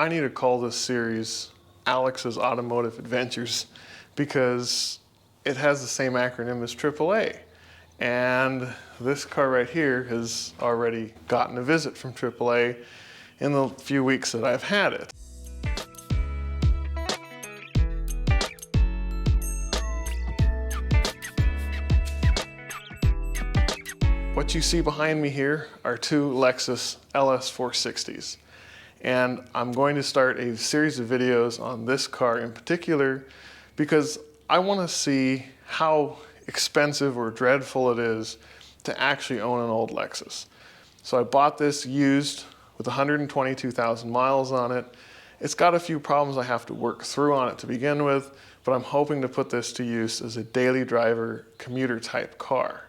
I need to call this series Alex's Automotive Adventures because it has the same acronym as AAA. And this car right here has already gotten a visit from AAA in the few weeks that I've had it. What you see behind me here are two Lexus LS460s. And I'm going to start a series of videos on this car in particular because I want to see how expensive or dreadful it is to actually own an old Lexus. So I bought this used with 122,000 miles on it. It's got a few problems I have to work through on it to begin with, but I'm hoping to put this to use as a daily driver commuter type car.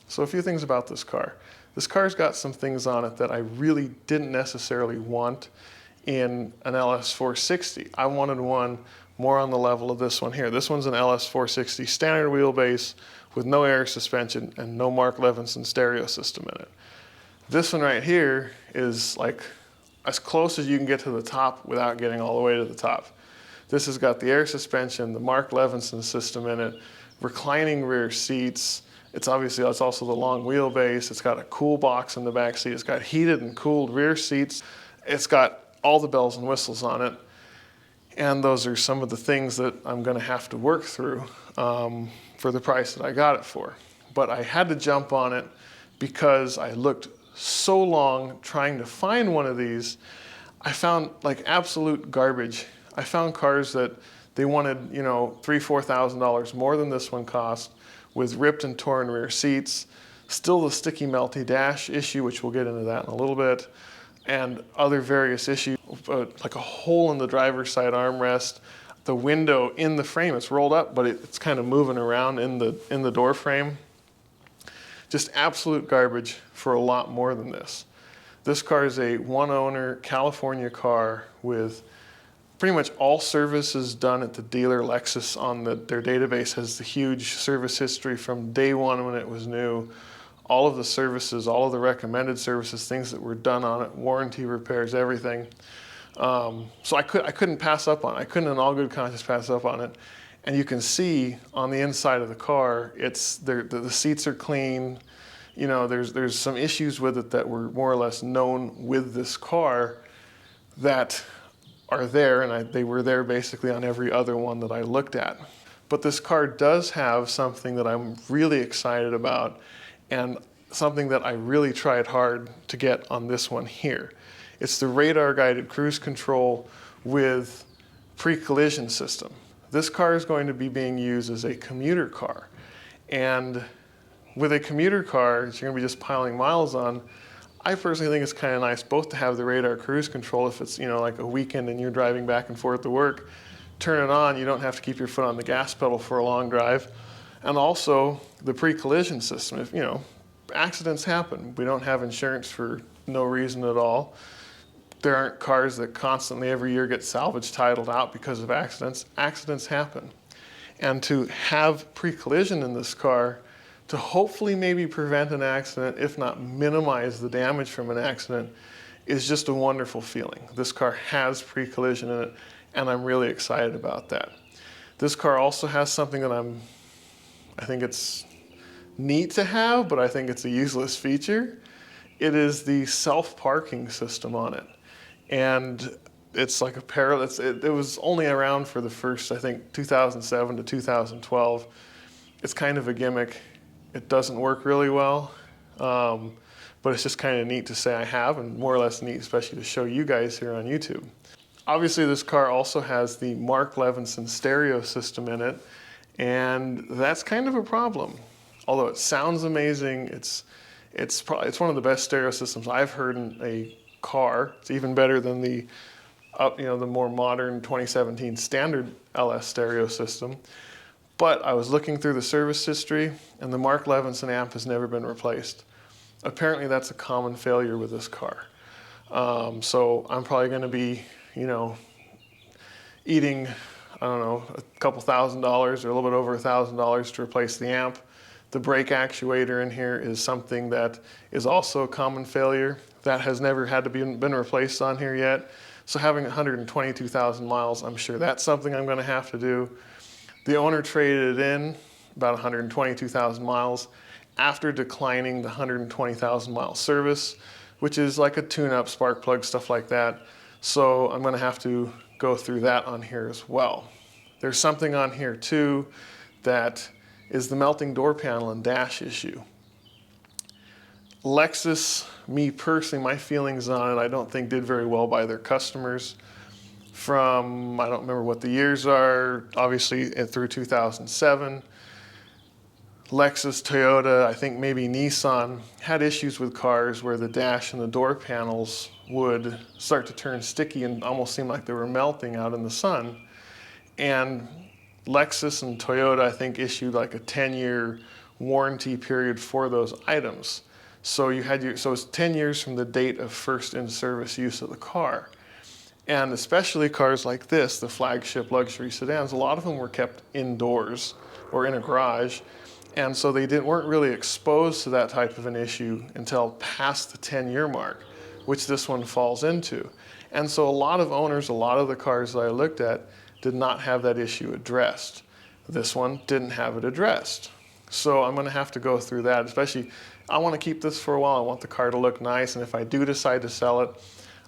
So a few things about this car. This car's got some things on it that I really didn't necessarily want in an LS460. I wanted one more on the level of this one here. This one's an LS460 standard wheelbase with no air suspension and no Mark Levinson stereo system in it. This one right here is like as close as you can get to the top without getting all the way to the top. This has got the air suspension, the Mark Levinson system in it, reclining rear seats. It's also the long wheelbase. It's got a cool box in the back seat. It's got heated and cooled rear seats. It's got all the bells and whistles on it. And those are some of the things that I'm going to have to work through for the price that I got it for. But I had to jump on it because I looked so long trying to find one of these. I found like absolute garbage. I found cars that they wanted, $3,000, $4,000 more than this one cost, with ripped and torn rear seats, still the sticky melty dash issue, which we'll get into that in a little bit, and other various issues, like a hole in the driver's side armrest, the window in the frame, it's rolled up, but it's kind of moving around in the door frame. Just absolute garbage for a lot more than this. This car is a one-owner California car with pretty much all services done at the dealer. Lexus on their database has the huge service history from day one when it was new. All of the services, all of the recommended services, things that were done on it, warranty repairs, everything. So I couldn't pass up on it. I couldn't in all good conscience pass up on it. And you can see on the inside of the car, the seats are clean. There's some issues with it that were more or less known with this car that are there, and they were there basically on every other one that I looked at. But this car does have something that I'm really excited about and something that I really tried hard to get on this one here. It's the radar guided cruise control with pre-collision system. This car is going to be being used as a commuter car. And with a commuter car that you're going to be just piling miles on, I personally think it's kind of nice both to have the radar cruise control if it's like a weekend and you're driving back and forth to work. Turn it on, you don't have to keep your foot on the gas pedal for a long drive. And also the pre-collision system. If accidents happen, we don't have insurance for no reason at all. There aren't cars that constantly every year get salvage titled out because of accidents. Accidents happen. And to have pre-collision in this car to hopefully maybe prevent an accident, if not minimize the damage from an accident, is just a wonderful feeling. This car has pre-collision in it, and I'm really excited about that. This car also has something that I think it's neat to have, but I think it's a useless feature. It is the self-parking system on it. And it's like a parallel, it was only around for the first, I think, 2007 to 2012. It's kind of a gimmick. It doesn't work really well, but it's just kind of neat to say I have, and more or less neat, especially to show you guys here on YouTube. Obviously, this car also has the Mark Levinson stereo system in it, and that's kind of a problem. Although it sounds amazing, it's one of the best stereo systems I've heard in a car. It's even better than the more modern 2017 standard LS stereo system. But I was looking through the service history, and the Mark Levinson amp has never been replaced. Apparently that's a common failure with this car. So I'm probably going to be, eating, I don't know, a couple $1,000s or a little bit over $1,000 to replace the amp. The brake actuator in here is something that is also a common failure. That has never had to been replaced on here yet. So having 122,000 miles, I'm sure that's something I'm gonna have to do. The owner traded it in, about 122,000 miles, after declining the 120,000 mile service, which is like a tune-up, spark plug, stuff like that. So I'm gonna have to go through that on here as well. There's something on here too that is the melting door panel and dash issue. Lexus, me personally, my feelings on it, I don't think did very well by their customers. From, I don't remember what the years are, obviously through 2007. Lexus, Toyota, I think maybe Nissan had issues with cars where the dash and the door panels would start to turn sticky and almost seem like they were melting out in the sun. And Lexus and Toyota, I think, issued like a 10-year warranty period for those items. So so it's 10 years from the date of first in-service use of the car. And especially cars like this, the flagship luxury sedans, a lot of them were kept indoors or in a garage. And so they weren't really exposed to that type of an issue until past the 10-year mark, which this one falls into. And so a lot of owners, a lot of the cars that I looked at did not have that issue addressed. This one didn't have it addressed. So I'm gonna have to go through that, especially, I wanna keep this for a while. I want the car to look nice, and if I do decide to sell it,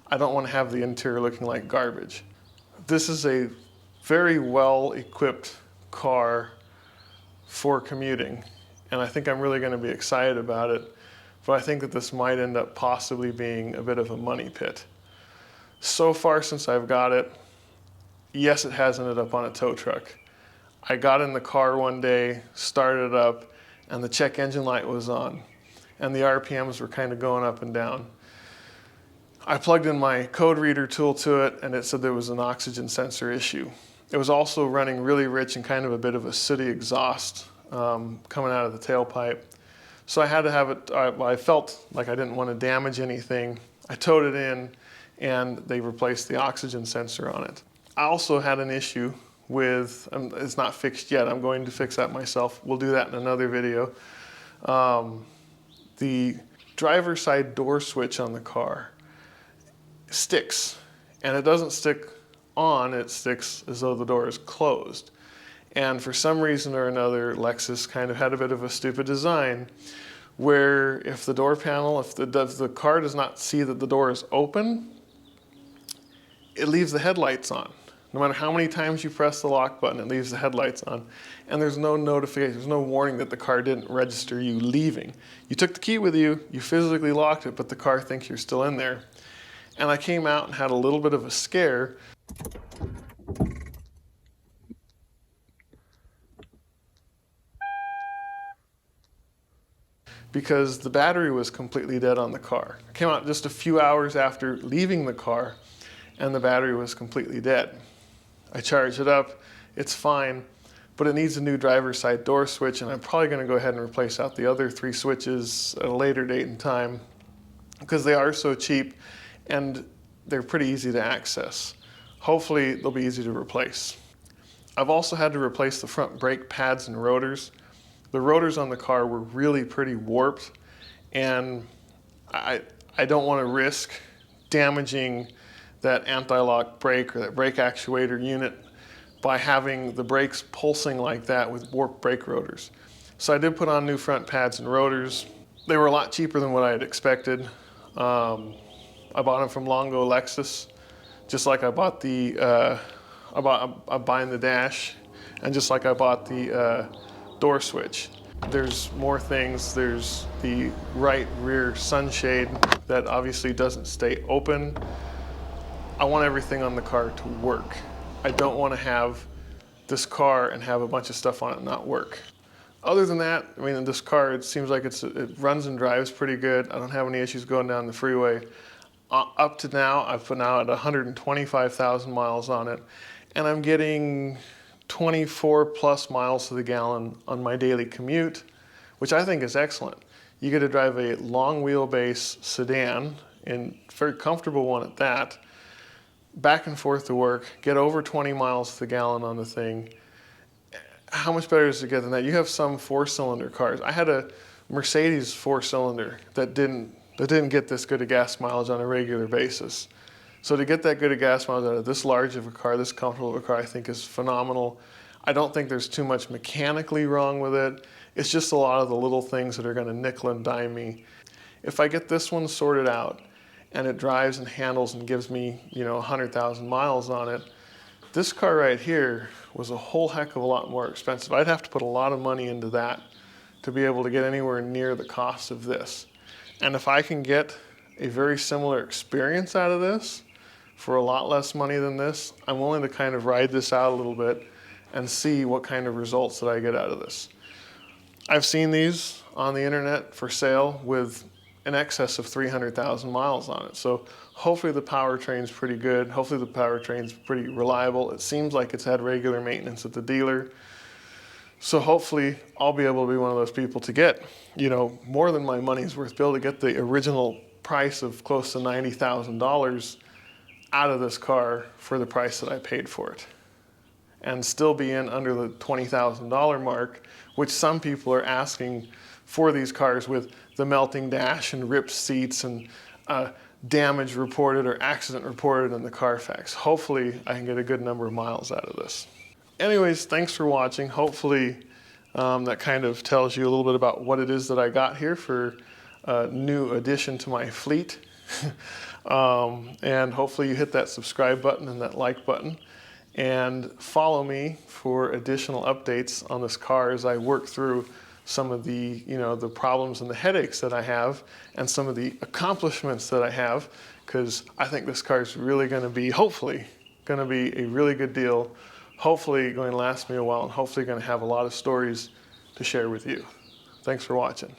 I don't wanna have the interior looking like garbage. This is a very well-equipped car for commuting, and I think I'm really gonna be excited about it, but I think that this might end up possibly being a bit of a money pit. So far since I've got it, yes, it has ended up on a tow truck. I got in the car one day, started it up, and the check engine light was on, and the RPMs were kind of going up and down. I plugged in my code reader tool to it, and it said there was an oxygen sensor issue. It was also running really rich and kind of a bit of a sooty exhaust coming out of the tailpipe. So I had to have it, I felt like I didn't want to damage anything. I towed it in, and they replaced the oxygen sensor on it. I also had an issue with, it's not fixed yet, I'm going to fix that myself. We'll do that in another video. The driver's side door switch on the car sticks, and it doesn't stick on, it sticks as though the door is closed. And for some reason or another, Lexus kind of had a bit of a stupid design where if the door panel, if the car does not see that the door is open, it leaves the headlights on. No matter how many times you press the lock button, it leaves the headlights on. And there's no notification, there's no warning that the car didn't register you leaving. You took the key with you, you physically locked it, but the car thinks you're still in there. And I came out and had a little bit of a scare. Because the battery was completely dead on the car. I came out just a few hours after leaving the car, and the battery was completely dead. I charged it up, it's fine, but it needs a new driver's side door switch, and I'm probably gonna go ahead and replace out the other 3 switches at a later date and time, because they are so cheap, and they're pretty easy to access. Hopefully, they'll be easy to replace. I've also had to replace the front brake pads and rotors. The rotors on the car were really pretty warped, and I don't want to risk damaging that anti-lock brake or that brake actuator unit by having the brakes pulsing like that with warped brake rotors. So I did put on new front pads and rotors. They were a lot cheaper than what I had expected. I bought them from Longo Lexus, just like I bought the, I'm buying the dash, and just like I bought the door switch. There's more things. There's the right rear sunshade that obviously doesn't stay open. I want everything on the car to work. I don't want to have this car and have a bunch of stuff on it not work. Other than that, I mean, this car, it seems like it runs and drives pretty good. I don't have any issues going down the freeway. Up to now, I've put now at 125,000 miles on it, and I'm getting 24 plus miles to the gallon on my daily commute, which I think is excellent. You get to drive a long wheelbase sedan, and a very comfortable one at that, back and forth to work, get over 20 miles to the gallon on the thing. how much better does it get than that? You have some 4-cylinder cars. I had a Mercedes 4-cylinder that didn't get this good of gas mileage on a regular basis. So to get that good of gas mileage out of this large of a car, this comfortable of a car, I think is phenomenal. I don't think there's too much mechanically wrong with it. It's just a lot of the little things that are going to nickel and dime me. If I get this one sorted out and it drives and handles and gives me, 100,000 miles on it, this car right here was a whole heck of a lot more expensive. I'd have to put a lot of money into that to be able to get anywhere near the cost of this. And if I can get a very similar experience out of this for a lot less money than this, I'm willing to kind of ride this out a little bit and see what kind of results that I get out of this. I've seen these on the internet for sale with in excess of 300,000 miles on it. So hopefully the powertrain's pretty good. Hopefully the powertrain's pretty reliable. It seems like it's had regular maintenance at the dealer. So hopefully I'll be able to be one of those people to get, more than my money's worth, be able to get the original price of close to $90,000 out of this car for the price that I paid for it, and still be in under the $20,000 mark, which some people are asking for these cars with the melting dash and ripped seats and damage reported or accident reported in the Carfax. Hopefully I can get a good number of miles out of this. Anyways, thanks for watching. Hopefully that kind of tells you a little bit about what it is that I got here for a new addition to my fleet. And hopefully you hit that subscribe button and that like button, and follow me for additional updates on this car as I work through some of the, the problems and the headaches that I have, and some of the accomplishments that I have, because I think this car is really going to be, hopefully, going to be a really good deal, hopefully going to last me a while, and hopefully going to have a lot of stories to share with you. Thanks for watching.